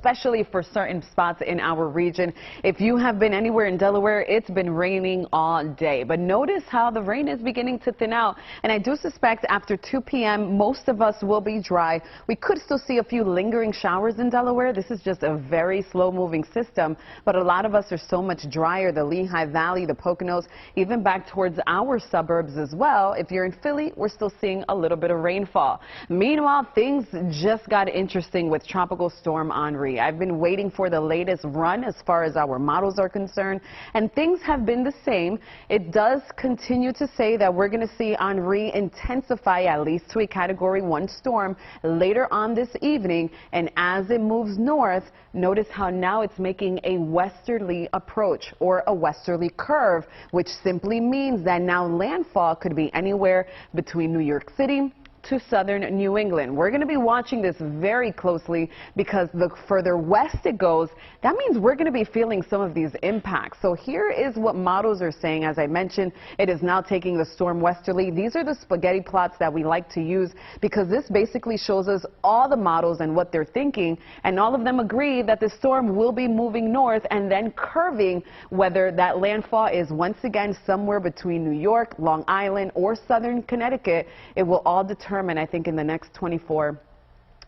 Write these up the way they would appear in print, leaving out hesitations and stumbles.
especially for certain spots in our region. If you have been anywhere in Delaware, it's been raining all day. But notice how the rain is beginning to thin out. And I do suspect after 2 p.m., most of us will be dry. We could still see a few lingering showers in Delaware. This is just a very slow-moving system, but a lot of us are so much drier. The Lehigh Valley, the Poconos, even back towards our suburbs as well. If you're in Philly, we're still seeing a little bit of rainfall. Meanwhile, things just got interesting with Tropical Storm Henri. I've been waiting for the latest run as far as our models are concerned, and things have been the same. It does continue to say that we're going to see Henri intensify at least to a Category 1 storm later on this evening, and as it moves north, notice how now it's making a westerly approach or a westerly curve, which simply means that now landfall could be anywhere between New York City to southern New England. We're going to be watching this very closely because the further west it goes, that means we're going to be feeling some of these impacts. So here is what models are saying. As I mentioned, it is now taking the storm westerly. These are the spaghetti plots that we like to use because this basically shows us all the models and what they're thinking, and all of them agree that the storm will be moving north and then curving. Whether that landfall is once again somewhere between New York, Long Island, or southern Connecticut, it will all determine, I think, in the next 24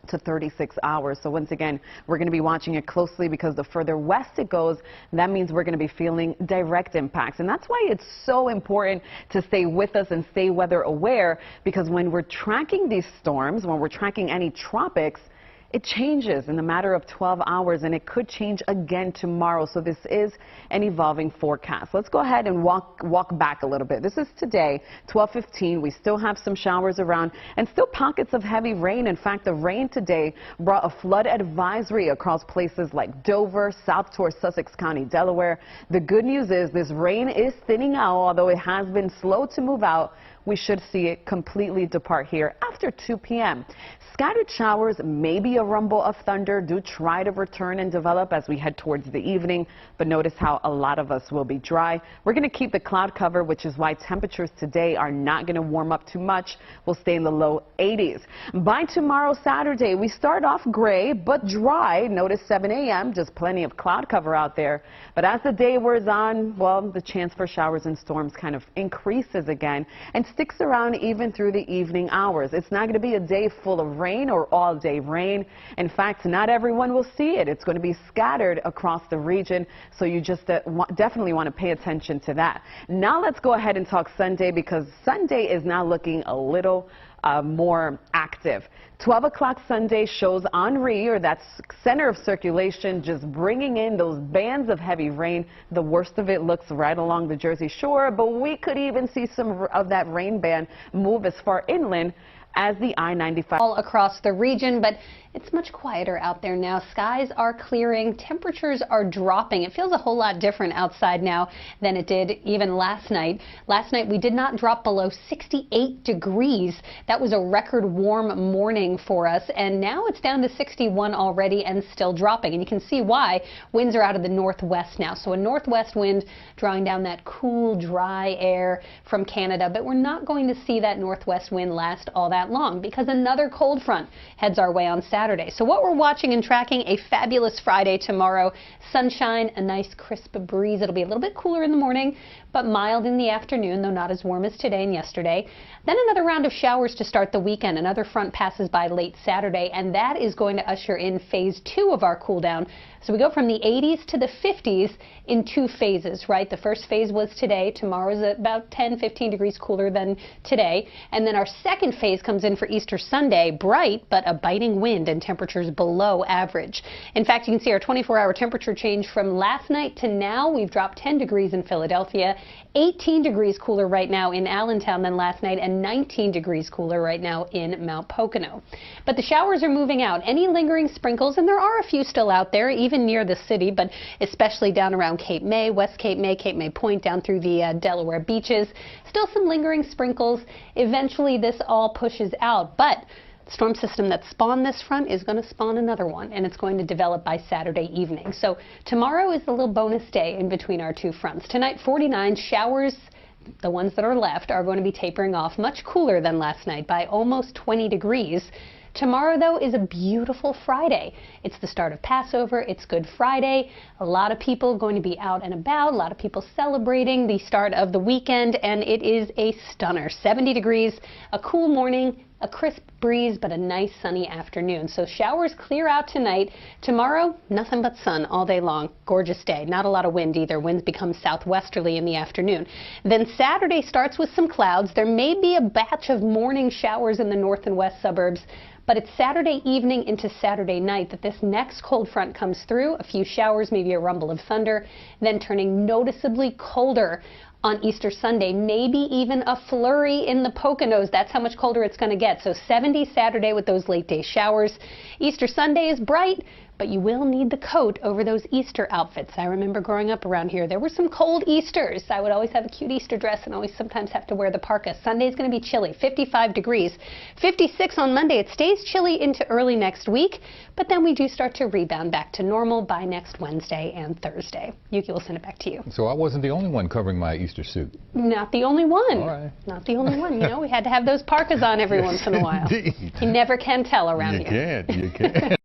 to 36 hours. So once again, we're going to be watching it closely because the further west it goes, that means we're going to be feeling direct impacts. And that's why it's so important to stay with us and stay weather aware, because when we're tracking these storms, when we're tracking any tropics, it changes in a matter of 12 hours, and it could change again tomorrow. So this is an evolving forecast. Let's go ahead and walk back a little bit. This is today, 12:15. We still have some showers around and still pockets of heavy rain. In fact, the rain today brought a flood advisory across places like Dover, south towards Sussex County, Delaware. The good news is this rain is thinning out, although it has been slow to move out. We should see it completely depart here after 2 p.m. Scattered showers, maybe a rumble of thunder, do try to return and develop as we head towards the evening, but notice how a lot of us will be dry. We're going to keep the cloud cover, which is why temperatures today are not going to warm up too much. We'll stay in the low 80s. By tomorrow, Saturday, we start off gray but dry. Notice 7 a.m., just plenty of cloud cover out there. But as the day wears on, well, the chance for showers and storms kind of increases again and sticks around even through the evening hours. It's not going to be a day full of rain or all day rain. In fact, not everyone will see it. It's going to be scattered across the region, so you just definitely want to pay attention to that. Now let's go ahead and talk Sunday, because Sunday is now looking a little more active. 12 o'clock Sunday shows Henri, or that center of circulation, just bringing in those bands of heavy rain. The worst of it looks right along the Jersey Shore, but we could even see some of that rain band move as far inland as the I-95. All across the region, but it's much quieter out there now. Skies are clearing, temperatures are dropping. It feels a whole lot different outside now than it did even last night. Last night we did not drop below 68 degrees. That was a record warm morning for us, and now it's down to 61 already and still dropping. And you can see why. Winds are out of the northwest now. So a northwest wind drawing down that cool, dry air from Canada, but we're not going to see that northwest wind last all that long because another cold front heads our way on Saturday. So what we're watching and tracking, a fabulous Friday tomorrow. Sunshine, a nice crisp breeze. It'll be a little bit cooler in the morning, but mild in the afternoon, though not as warm as today and yesterday. Then another round of showers to start the weekend. Another front passes by late Saturday, and that is going to usher in phase 2 of our cool down. So we go from the 80s to the 50s in 2 phases, right? The first phase was today. Tomorrow is about 10, 15 degrees cooler than today. And then our second phase comes in for Easter Sunday, bright, but a biting wind and temperatures below average. In fact, you can see our 24-hour temperature change from last night to now. We've dropped 10 degrees in Philadelphia, 18 degrees cooler right now in Allentown than last night, and 19 degrees cooler right now in Mount Pocono. But the showers are moving out. Any lingering sprinkles, and there are a few still out there, even near the city, but especially down around Cape May, West Cape May Point, down through the Delaware beaches. Still some lingering sprinkles. Eventually this all pushes out, but the storm system that spawned this front is going to spawn another one, and it's going to develop by Saturday evening. So tomorrow is a little bonus day in between our two fronts. Tonight, 49 showers. The ones that are left are going to be tapering off, much cooler than last night by almost 20 degrees. Tomorrow, though, is a beautiful Friday. It's the start of Passover. It's Good Friday. A lot of people going to be out and about. A lot of people celebrating the start of the weekend, and it is a stunner. 70 degrees, a cool morning, a crisp breeze, but a nice sunny afternoon. So showers clear out tonight. Tomorrow, nothing but sun all day long. Gorgeous day. Not a lot of wind either. Winds become southwesterly in the afternoon. Then Saturday starts with some clouds. There may be a batch of morning showers in the north and west suburbs, but it's Saturday evening into Saturday night that this next cold front comes through. A few showers, maybe a rumble of thunder, then turning noticeably colder on Easter Sunday, maybe even a flurry in the Poconos. That's how much colder it's going to get. So 70 Saturday with those late day showers. Easter Sunday is bright, but you will need the coat over those Easter outfits. I remember growing up around here, there were some cold Easters. I would always have a cute Easter dress and always sometimes have to wear the parka. Sunday is going to be chilly, 55 degrees. 56 on Monday. It stays chilly into early next week, but then we do start to rebound back to normal by next Wednesday and Thursday. Yuki, will send it back to you. So I wasn't the only one covering my Easter suit. Not the only one. All right. Not the only one. You know, we had to have those parkas on every once in a while. Indeed. You never can tell around here. You can't.